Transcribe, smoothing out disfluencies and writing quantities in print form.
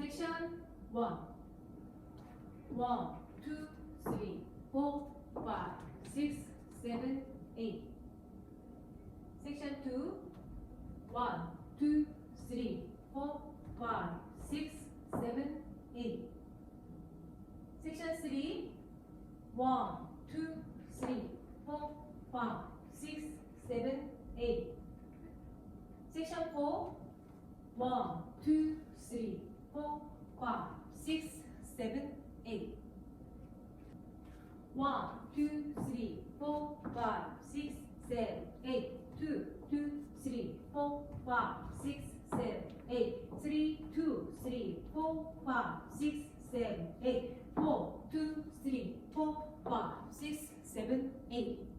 Section 1. 1, 2, 3, 4, 5, 6, 7, 8. Section 2. 1, 2, 3, 4, 5, 6, 7, 8. Section 3. 1, 2, 3, 4, 5, 6, 7, 8. Section 4. 1, 2, 3, 4, 5, 6, 7, 8. 1, 2, 3, 4, 5, 6, 7, 8. 2, 2, 3, 4, 5, 6, 7, 8. 3, 2, 3, 4, 5, 6, 7, 8. 4, 2, 3, 4, 5, 6, 7, 8.